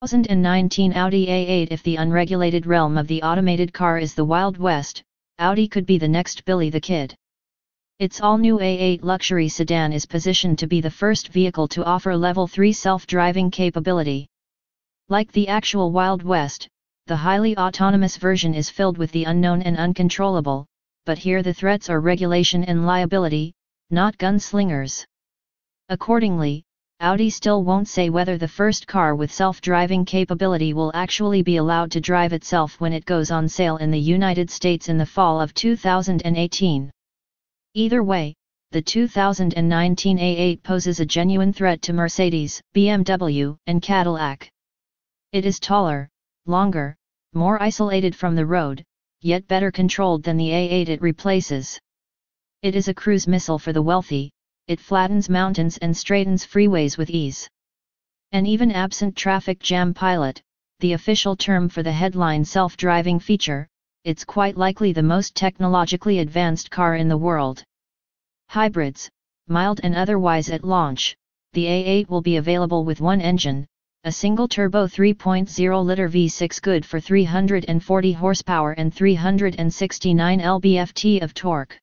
2019 Audi A8. If the unregulated realm of the automated car is the Wild West, Audi could be the next Billy the Kid. Its all-new A8 luxury sedan is positioned to be the first vehicle to offer Level 3 self-driving capability. Like the actual Wild West, the highly autonomous version is filled with the unknown and uncontrollable, but here the threats are regulation and liability, not gunslingers. Accordingly, Audi still won't say whether the first car with self-driving capability will actually be allowed to drive itself when it goes on sale in the United States in the fall of 2018. Either way, the 2019 A8 poses a genuine threat to Mercedes, BMW, and Cadillac. It is taller, longer, more isolated from the road, yet better controlled than the A8 it replaces. It is a cruise missile for the wealthy. It flattens mountains and straightens freeways with ease. An even absent traffic jam pilot, the official term for the headline self-driving feature, it's quite likely the most technologically advanced car in the world. Hybrids, mild and otherwise at launch, the A8 will be available with one engine, a single-turbo 3.0-liter V6 good for 340 horsepower and 369 lb-ft of torque.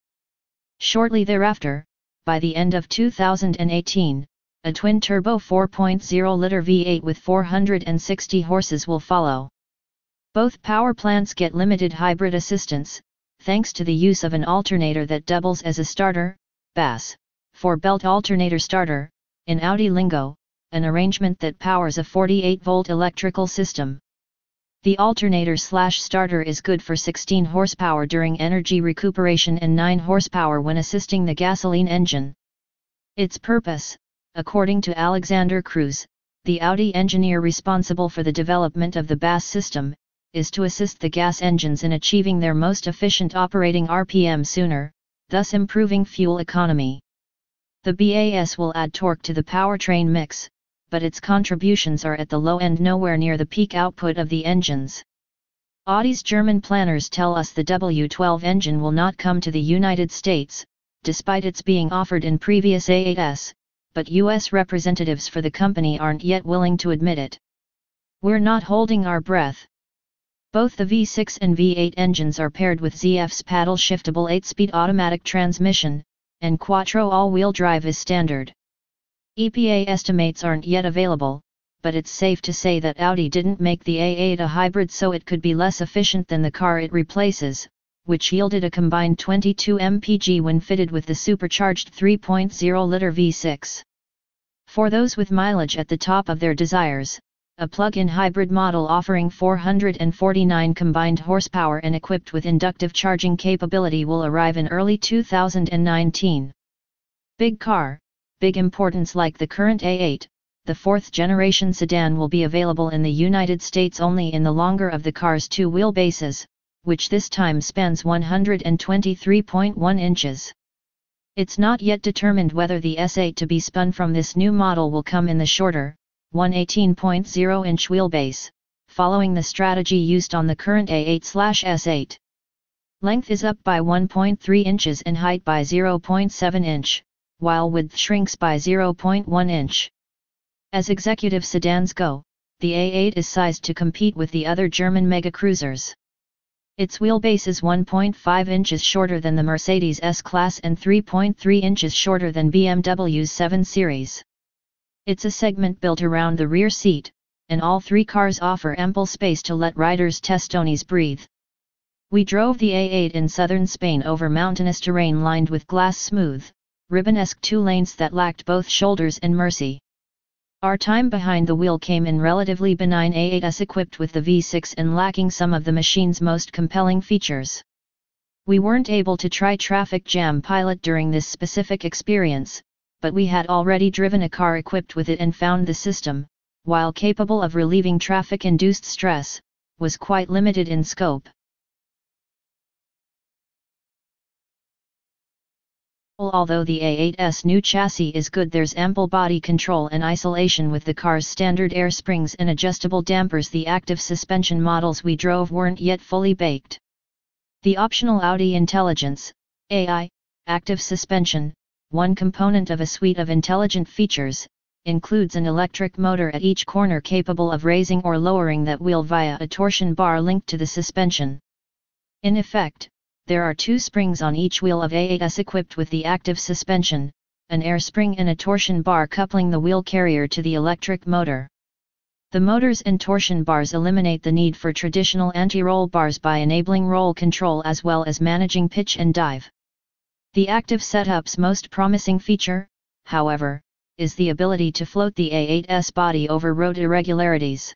Shortly thereafter, by the end of 2018, a twin-turbo 4.0-liter V8 with 460 horses will follow. Both power plants get limited hybrid assistance, thanks to the use of an alternator that doubles as a starter, BAS, for belt alternator starter, in Audi lingo, an arrangement that powers a 48-volt electrical system. The alternator/starter is good for 16 horsepower during energy recuperation and 9 horsepower when assisting the gasoline engine. Its purpose, according to Alexander Cruz, the Audi engineer responsible for the development of the BAS system, is to assist the gas engines in achieving their most efficient operating RPM sooner, thus improving fuel economy. The BAS will add torque to the powertrain mix, but its contributions are at the low end, nowhere near the peak output of the engines. Audi's German planners tell us the W12 engine will not come to the United States, despite its being offered in previous A8s, but US representatives for the company aren't yet willing to admit it. We're not holding our breath. Both the V6 and V8 engines are paired with ZF's paddle-shiftable 8-speed automatic transmission, and Quattro all-wheel drive is standard. EPA estimates aren't yet available, but it's safe to say that Audi didn't make the A8 a hybrid so it could be less efficient than the car it replaces, which yielded a combined 22 mpg when fitted with the supercharged 3.0-liter V6. For those with mileage at the top of their desires, a plug-in hybrid model offering 449 combined horsepower and equipped with inductive charging capability will arrive in early 2019. Big car, big importance. Like the current A8, the fourth-generation sedan will be available in the United States only in the longer of the car's two wheelbases, which this time spans 123.1 inches. It's not yet determined whether the S8 to be spun from this new model will come in the shorter, 118.0-inch wheelbase, following the strategy used on the current A8/S8. Length is up by 1.3 inches and height by 0.7 inch, while width shrinks by 0.1 inch. As executive sedans go, the A8 is sized to compete with the other German megacruisers. Its wheelbase is 1.5 inches shorter than the Mercedes S-Class and 3.3 inches shorter than BMW's 7 Series. It's a segment built around the rear seat, and all three cars offer ample space to let riders' testonis breathe. We drove the A8 in southern Spain over mountainous terrain lined with glass-smooth, ribbon-esque two lanes that lacked both shoulders and mercy. Our time behind the wheel came in relatively benign A8s equipped with the V6 and lacking some of the machine's most compelling features. We weren't able to try traffic jam pilot during this specific experience, but we had already driven a car equipped with it and found the system, while capable of relieving traffic-induced stress, was quite limited in scope. Although the A8's new chassis is good, there's ample body control and isolation with the car's standard air springs and adjustable dampers. The active suspension models we drove weren't yet fully baked. The optional Audi Intelligence, AI, active suspension, one component of a suite of intelligent features, includes an electric motor at each corner capable of raising or lowering that wheel via a torsion bar linked to the suspension. In effect, there are two springs on each wheel of A8s equipped with the active suspension, an air spring and a torsion bar coupling the wheel carrier to the electric motor. The motors and torsion bars eliminate the need for traditional anti-roll bars by enabling roll control as well as managing pitch and dive. The active setup's most promising feature, however, is the ability to float the A8's body over road irregularities.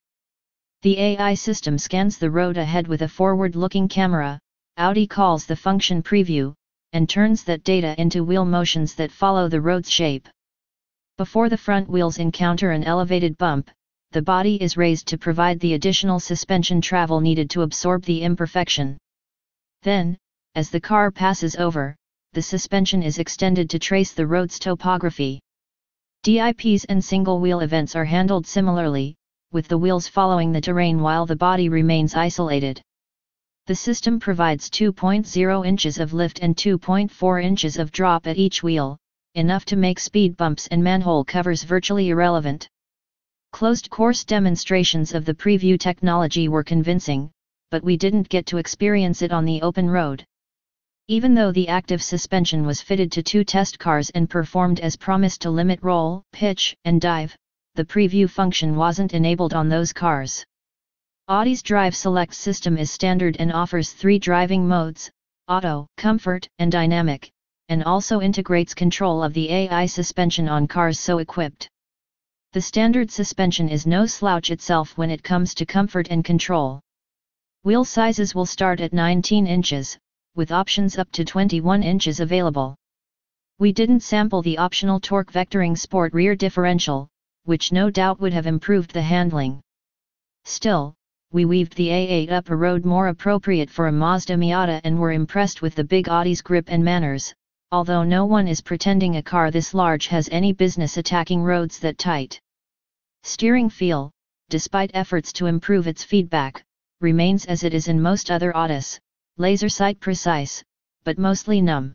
The AI system scans the road ahead with a forward-looking camera, Audi calls the function preview, and turns that data into wheel motions that follow the road's shape. Before the front wheels encounter an elevated bump, the body is raised to provide the additional suspension travel needed to absorb the imperfection. Then, as the car passes over, the suspension is extended to trace the road's topography. DIPs and single-wheel events are handled similarly, with the wheels following the terrain while the body remains isolated. The system provides 2.0 inches of lift and 2.4 inches of drop at each wheel, enough to make speed bumps and manhole covers virtually irrelevant. Closed-course demonstrations of the preview technology were convincing, but we didn't get to experience it on the open road. Even though the active suspension was fitted to two test cars and performed as promised to limit roll, pitch, and dive, the preview function wasn't enabled on those cars. Audi's Drive Select system is standard and offers 3 driving modes: Auto, Comfort, and Dynamic, and also integrates control of the AI suspension on cars so equipped. The standard suspension is no slouch itself when it comes to comfort and control. Wheel sizes will start at 19 inches, with options up to 21 inches available. We didn't sample the optional torque vectoring sport rear differential, which no doubt would have improved the handling. Still, we weaved the A8 up a road more appropriate for a Mazda Miata and were impressed with the big Audi's grip and manners, although no one is pretending a car this large has any business attacking roads that tight. Steering feel, despite efforts to improve its feedback, remains as it is in most other Audis, laser sight precise, but mostly numb.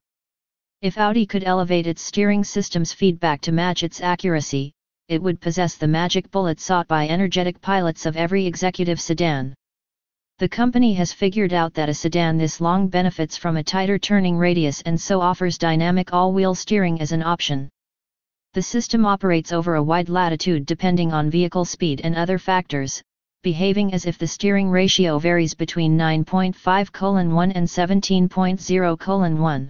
If Audi could elevate its steering system's feedback to match its accuracy, it would possess the magic bullet sought by energetic pilots of every executive sedan. The company has figured out that a sedan this long benefits from a tighter turning radius and so offers dynamic all-wheel steering as an option. The system operates over a wide latitude depending on vehicle speed and other factors, behaving as if the steering ratio varies between 9.5:1 and 17.0:1.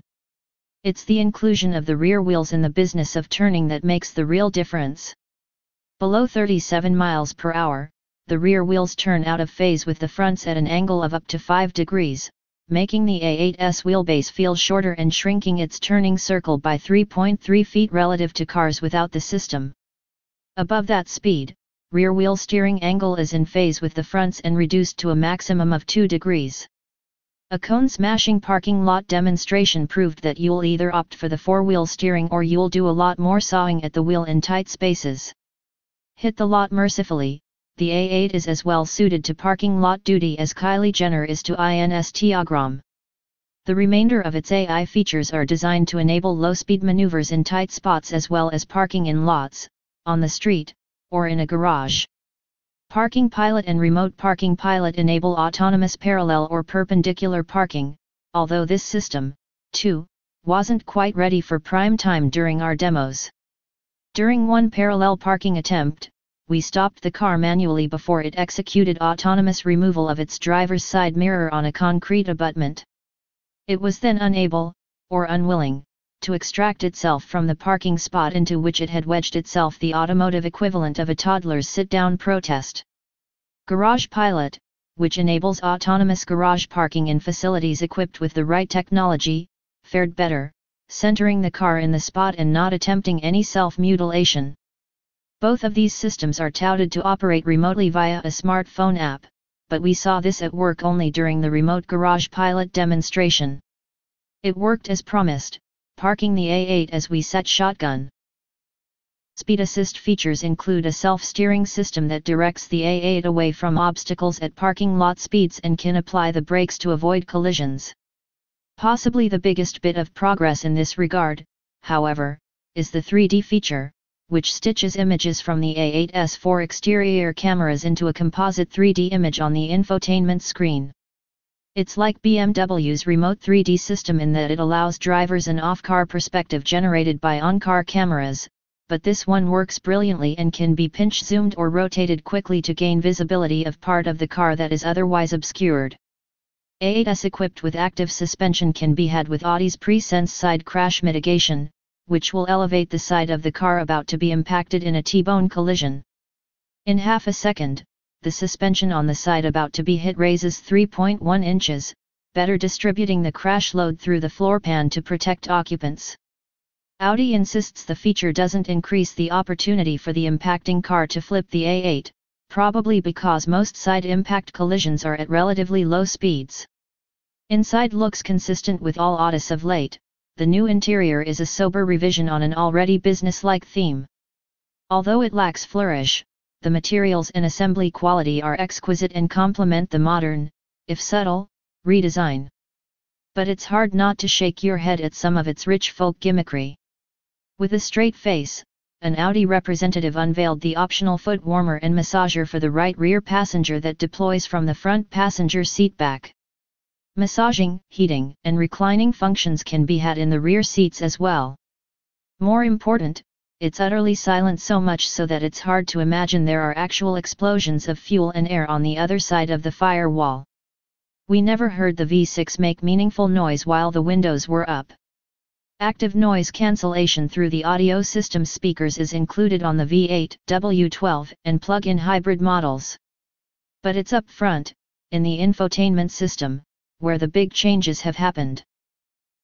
It's the inclusion of the rear wheels in the business of turning that makes the real difference. Below 37 miles per hour, the rear wheels turn out of phase with the fronts at an angle of up to 5 degrees, making the A8's wheelbase feel shorter and shrinking its turning circle by 3.3 feet relative to cars without the system. Above that speed, rear wheel steering angle is in phase with the fronts and reduced to a maximum of 2 degrees. A cone-smashing parking lot demonstration proved that you'll either opt for the four-wheel steering or you'll do a lot more sawing at the wheel in tight spaces. Hit the lot mercifully, the A8 is as well suited to parking lot duty as Kylie Jenner is to Instagram. The remainder of its AI features are designed to enable low-speed maneuvers in tight spots as well as parking in lots, on the street, or in a garage. Parking Pilot and Remote Parking Pilot enable autonomous parallel or perpendicular parking, although this system, too, wasn't quite ready for prime time during our demos. During one parallel parking attempt, we stopped the car manually before it executed autonomous removal of its driver's side mirror on a concrete abutment. It was then unable, or unwilling, to extract itself from the parking spot into which it had wedged itself, the automotive equivalent of a toddler's sit-down protest. Garage Pilot, which enables autonomous garage parking in facilities equipped with the right technology, fared better, centering the car in the spot and not attempting any self-mutilation. Both of these systems are touted to operate remotely via a smartphone app, but we saw this at work only during the Remote Garage Pilot demonstration. It worked as promised, parking the A8 as we set shotgun. Speed assist features include a self-steering system that directs the A8 away from obstacles at parking lot speeds and can apply the brakes to avoid collisions. Possibly the biggest bit of progress in this regard, however, is the 3D feature, which stitches images from the A8's 4 exterior cameras into a composite 3D image on the infotainment screen. It's like BMW's remote 3D system in that it allows drivers an off-car perspective generated by on-car cameras, but this one works brilliantly and can be pinch-zoomed or rotated quickly to gain visibility of part of the car that is otherwise obscured. A8's equipped with active suspension can be had with Audi's pre-sense side crash mitigation, which will elevate the side of the car about to be impacted in a T-bone collision. In half a second, the suspension on the side about to be hit raises 3.1 inches, better distributing the crash load through the floor pan to protect occupants. Audi insists the feature doesn't increase the opportunity for the impacting car to flip the A8, probably because most side impact collisions are at relatively low speeds. Inside looks consistent with all Audis of late. The new interior is a sober revision on an already business-like theme. Although it lacks flourish, the materials and assembly quality are exquisite and complement the modern, if subtle, redesign. But it's hard not to shake your head at some of its rich folk gimmickry. With a straight face, an Audi representative unveiled the optional foot warmer and massager for the right rear passenger that deploys from the front passenger seat back. Massaging, heating, and reclining functions can be had in the rear seats as well. More important, it's utterly silent, so much so that it's hard to imagine there are actual explosions of fuel and air on the other side of the firewall. We never heard the V6 make meaningful noise while the windows were up. Active noise cancellation through the audio system speakers is included on the V8, W12, and plug-in hybrid models. But it's up front, in the infotainment system, where the big changes have happened.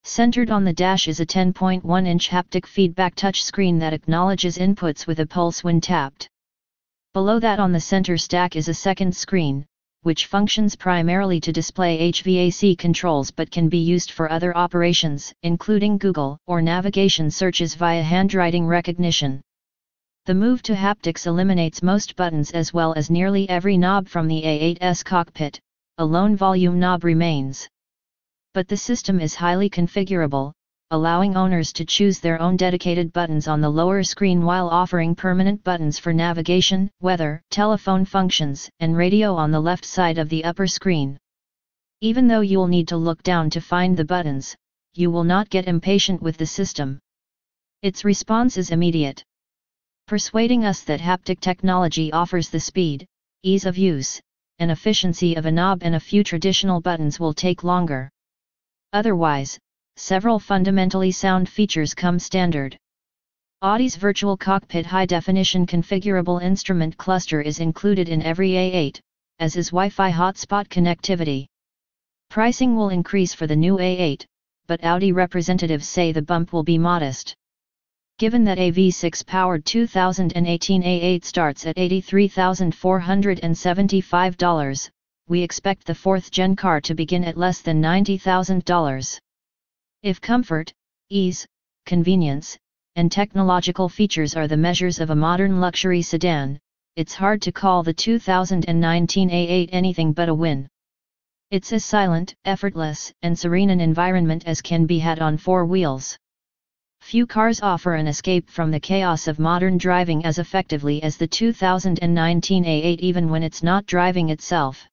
Centered on the dash is a 10.1-inch haptic feedback touchscreen that acknowledges inputs with a pulse when tapped. Below that on the center stack is a second screen, which functions primarily to display HVAC controls but can be used for other operations, including Google or navigation searches via handwriting recognition. The move to haptics eliminates most buttons as well as nearly every knob from the A8's cockpit. A lone volume knob remains. But the system is highly configurable, allowing owners to choose their own dedicated buttons on the lower screen while offering permanent buttons for navigation, weather, telephone functions, and radio on the left side of the upper screen. Even though you'll need to look down to find the buttons, you will not get impatient with the system. Its response is immediate, persuading us that haptic technology offers the speed, ease of use, and efficiency of a knob and a few traditional buttons will take longer. Otherwise, several fundamentally sound features come standard. Audi's virtual cockpit high-definition configurable instrument cluster is included in every A8, as is Wi-Fi hotspot connectivity. Pricing will increase for the new A8, but Audi representatives say the bump will be modest. Given that a V6-powered 2018 A8 starts at $83,475, we expect the 4th-gen car to begin at less than $90,000. If comfort, ease, convenience, and technological features are the measures of a modern luxury sedan, it's hard to call the 2019 A8 anything but a win. It's as silent, effortless, and serene an environment as can be had on four wheels. Few cars offer an escape from the chaos of modern driving as effectively as the 2019 A8, even when it's not driving itself.